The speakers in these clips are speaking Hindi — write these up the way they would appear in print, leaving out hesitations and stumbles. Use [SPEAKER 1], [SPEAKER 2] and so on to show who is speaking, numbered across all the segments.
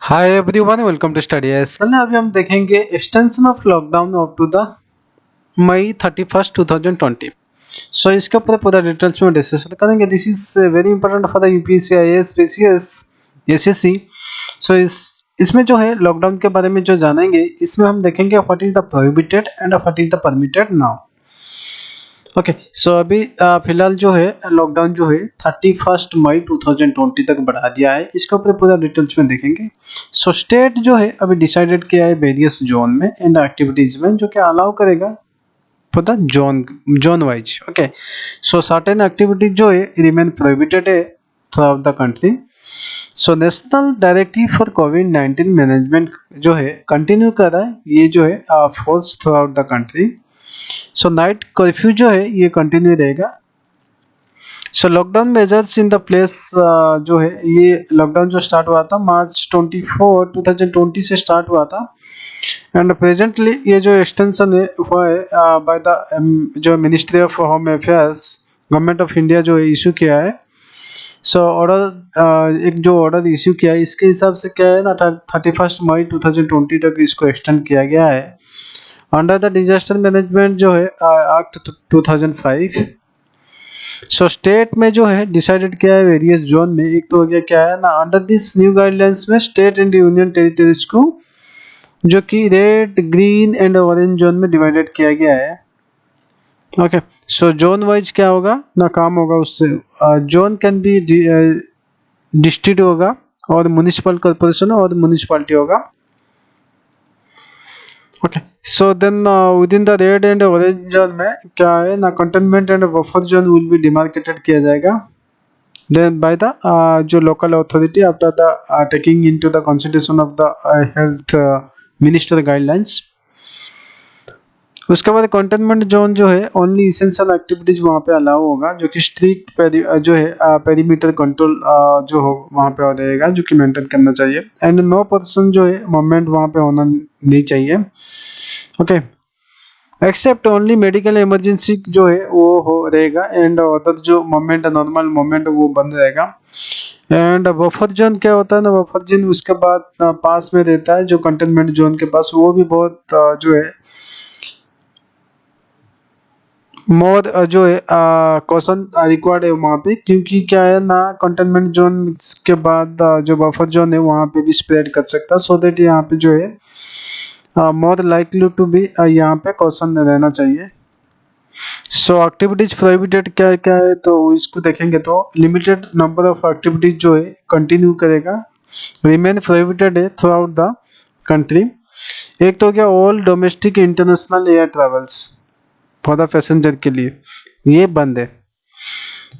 [SPEAKER 1] Hi everyone, welcome to study SL. अभी हम देखेंगे extension of lockdown up to the May 31st 2020। So इसके ऊपर पूरा डिटेल्स में डिस्कशन करेंगे। This is very important for the UPSC, IAS, PCS, SSC. So इसमें जो है लॉकडाउन के बारे में जो जानेंगे, इसमें हम देखेंगे what is the prohibited and what is the permitted now. Okay, so अभी फिलहाल जो है लॉकडाउन जो है 31 मई 2020 तक बढ़ा दिया है। इसके ऊपर पूरा डिटेल्स में देखेंगे। सो स्टेट जो है अभी डिसाइडेड किया है वेरियस जोन में एंड एक्टिविटीज में, जो कि अलाउ करेगा for the zone wise. Okay, so certain activities जो है रिमेन प्रोहिबिटेड है through out the country. So national directive for covid management जो है कंटिन्यू कर रहा है, ये जो है force through out the country. So night curfew जो है ये कंटिन्यू रहेगा। So lockdown measures in the place जो है, ये लॉकडाउन जो स्टार्ट हुआ था मार्च 24 2020 से स्टार्ट हुआ था। एंड प्रेजेंटली ये जो एक्सटेंशन है हुआ है बाय द जो ministry of home affairs, government of India जो है इशू किया है। सो ऑर्डर एक जो ऑर्डर इशू किया है, इसके हिसाब से क्या है ना, 31 मई 2020 तक इसको एक्सटेंड किया गया है अंडर द डिजास्टर मैनेजमेंट जो है एक्ट 2005। सो स्टेट में जो है डिसाइडेड किया है वेरियस जोन में। एक तो हो गया क्या है ना, अंडर दिस न्यू गाइडलाइंस में स्टेट एंड यूनियन टेरिटरीज को जो कि red, green and orange zone में डिवाइडेड किया गया है। ओके, सो जोन वाइज क्या होगा ना, काम होगा उससे। जोन कैन बी डिस्ट्रिक्ट होगा और म्युनिसिपल कॉर्पोरेशन और म्युनिसिपैलिटी होगा। Okay, so then within the red and orange zone में क्या है ना, containment and buffer zone will be demarcated किया जाएगा then by the जो local authority after the taking into the consideration of the health minister guidelines। उसके बाद कंटेनमेंट जोन जो है ओनली इसेंशियल एक्टिविटीज वहाँ पे अलाउ होगा, जो कि स्ट्रिक्ट जो है पेरीमीटर कंट्रोल जो हो वहाँ पे हो रहेगा, जो कि मेंटेन करना चाहिए। एंड नो पर्सन जो है मूवमेंट वहाँ पे होना नहीं चाहिए। Okay, except only medical emergency जो है वो हो रहेगा एंड अदर जो मूवमेंट, नॉर्मल मूवमेंट वो बंद रहेगा। एंड बफर जोन क्या होता है ना, बफर जोन उसके बाद पास में रहता है जो कंटेनमेंट जोन के पास, वो भी बहुत जो है मोर जो है कॉशन रिक्वायर्ड है वहाँ पे, क्योंकि क्या है ना, कंटेनमेंट जोन के बाद जो बफर जोन है वहाँ पे भी स्प्रेड कर सकता है। सो दैट यहाँ पे जो है मोर लाइकली टू बी यहाँ पे कॉशन रहना चाहिए। सो एक्टिविटीज प्रोहिबिटेड क्या क्या है तो इसको देखेंगे तो लिमिटेड नंबर ऑफ एक्टिविटीज जो है कंटिन्यू करेगा, रिमेन प्रोहिबिटेड है थ्रू आउट द कंट्री। एक तो हो गया all domestic international air travels for the passenger के लिए ये बंद है,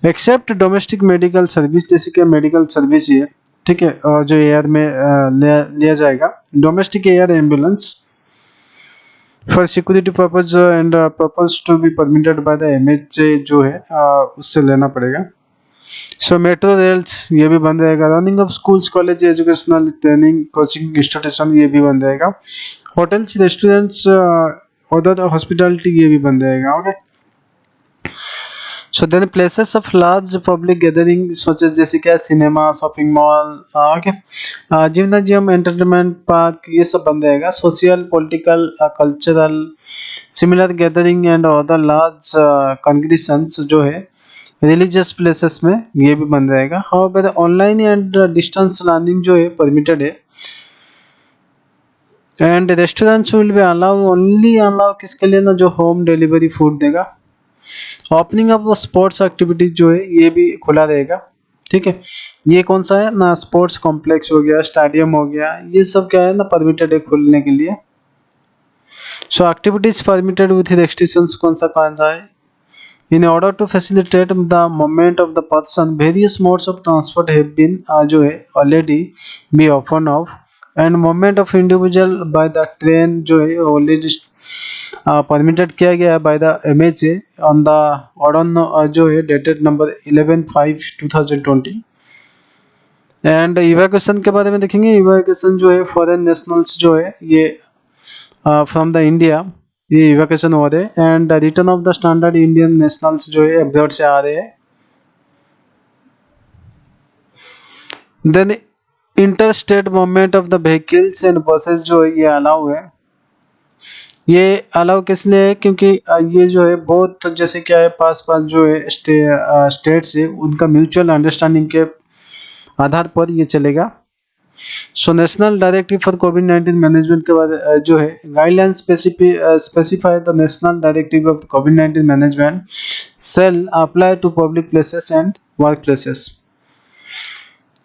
[SPEAKER 1] एक्सेप्ट डोमेस्टिक मेडिकल सर्विस, जैसे कि मेडिकल सर्विस ये ठीक है, और जो एयर में लिया जाएगा, domestic air ambulance for security purpose and purpose to be permitted by the MHA जो है उससे लेना पड़ेगा। सो मेट्रो रेल्स ये भी बंद रहेगा। Running of schools, college, educational training, coaching institution ये भी बंद रहेगा। होटल्स, रेस्टोरेंट्स, अदर हॉस्पिटैलिटी ये भी बंद रहेगा। Okay, so then places of large public gathering सोचे जैसे क्या cinema, shopping mall, okay, gymnasium, entertainment park ये सब बंद रहेगा। Social, political, cultural similar gathering and other large congregations जो है रिलीजियस प्लेसेस में ये भी बंद रहेगा। However online and distance learning जो है परमिटेड है। And restaurants will be allow only allow किसके लिए ना, जो होम डिलीवरी फूड देगा। ओपनिंग ऑफ स्पोर्ट्स एक्टिविटीज जो है ये भी खुला रहेगा। ठीक है, ये कौन सा है ना, स्पोर्ट्स कॉम्प्लेक्स हो गया, स्टेडियम हो गया, ये सब क्या है ना परमिटेड है खुलने के लिए। सो एक्टिविटीज परमिटेड विथ रेस्ट्रिक्शंस कौन सा है, in order to facilitate the movement of the person various modes of transport have been जो है already be often of and movement of individual by the train जो है already permitted किया गया है by the MHA on the order जो है dated number 11/5/2020। एंड इवैक्यूएशन के बारे में देखेंगे। इवैक्यूएशन जो है फॉरेन नेशनल्स जो है ये फ्रॉम द इंडिया ये इवैक्यूएशन हो रहे हैं। And return of the standard Indian nationals जो है अब्रॉड से आ रहे हैं। Then interstate movement of the vehicles and buses जो है ये अलाउ है। ये अलाउ किस लिए है, क्योंकि ये जो है बहुत जैसे क्या है पास पास जो है स्टेट्स है उनका म्यूचुअल अंडरस्टैंडिंग के आधार पर ये चलेगा। So national directive for covid management के बाद जो है guidelines specify the national directive of covid management shall apply to public places and workplaces।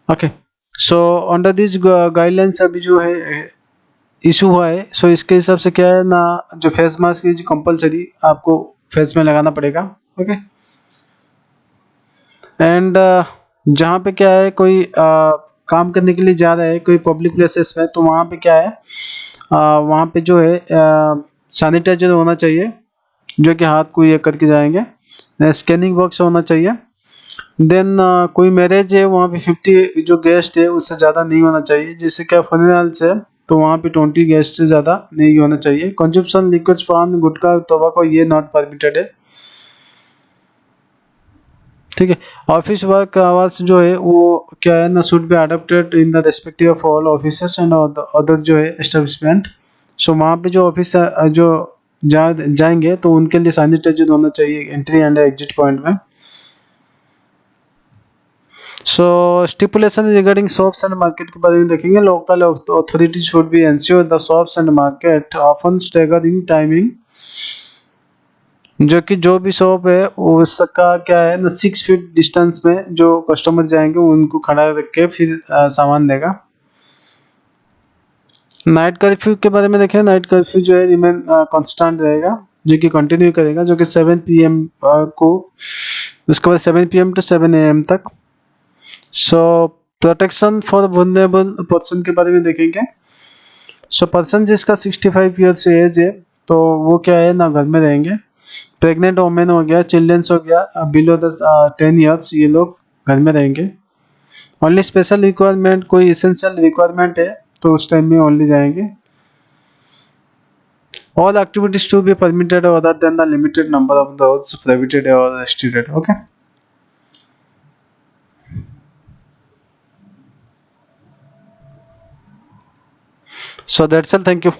[SPEAKER 1] Okay, so under this guidelines अभी जो है इशू हुआ है, सो इसके हिसाब से क्या है ना, जो फेस मास्क इज कंपलसरी आपको फेस में लगाना पड़ेगा। ओके, एंड जहाँ पे क्या है कोई काम करने के लिए जा रहा है कोई पब्लिक प्लेसेस में, तो वहाँ पे क्या है वहाँ पे जो है सैनिटाइजर होना चाहिए जो कि हाथ को ये करके जाएंगे। स्कैनिंग बॉक्स होना चाहिए। देन कोई मैरिज है वहाँ पे 50 जो गेस्ट है उससे ज़्यादा नहीं होना चाहिए। जैसे क्या फनरल्स है तो वहाँ पे 20 गेस्ट से ज़्यादा नहीं होना चाहिए। कंजप्शन लिक्विड्स पान गुटखा तंबाकू ये नॉट परमिटेड है। ठीक है, ऑफिस वर्क आवर्स जो है वो क्या है ना should be adopted in the respective of all officers and other जो है एस्टेब्लिशमेंट। सो वहाँ पे जो ऑफिस जो जाएंगे तो उनके लिए सैनिटाइजर होना चाहिए एंट्री एंड एग्जिट पॉइंट में। So stipulation regarding shops and market के बारे में देखेंगे। Local authority should be ensure the shops and market often stagger in timing. जो कि जो भी शॉप है उसका क्या है ना 6 फीट डिस्टेंस में जो कस्टमर जाएंगे उनको खड़ा रख के फिर सामान देगा। नाइट कर्फ्यू के बारे में देखें। नाइट कर्फ्यू जो है रिमेन कांस्टेंट रहेगा जो कि कंटिन्यू करेगा जो कि 7 पीएम को, उसके बाद 7 पीएम टू 7 एएम तक। सो प्रोटेक्शन फॉर वल्नरेबल पर्सन के बारे में देखेंगे। सो पर्सन जिसका 65 ईयर्स एज है तो वो क्या है ना घर में रहेंगे। प्रेग्नेंट वोमेन हो गया, चिल्ड्रंस हो गया बिलो द 10 ईयर्स, ये लोग घर में रहेंगे। ओनली स्पेशल रिक्वायरमेंट कोई एसेंशियल रिक्वायरमेंट है तो उस टाइम में ओनली जाएंगे। All activities to be permitted other than the limited number of those prohibited or restricted। Okay, so that's all, thank you।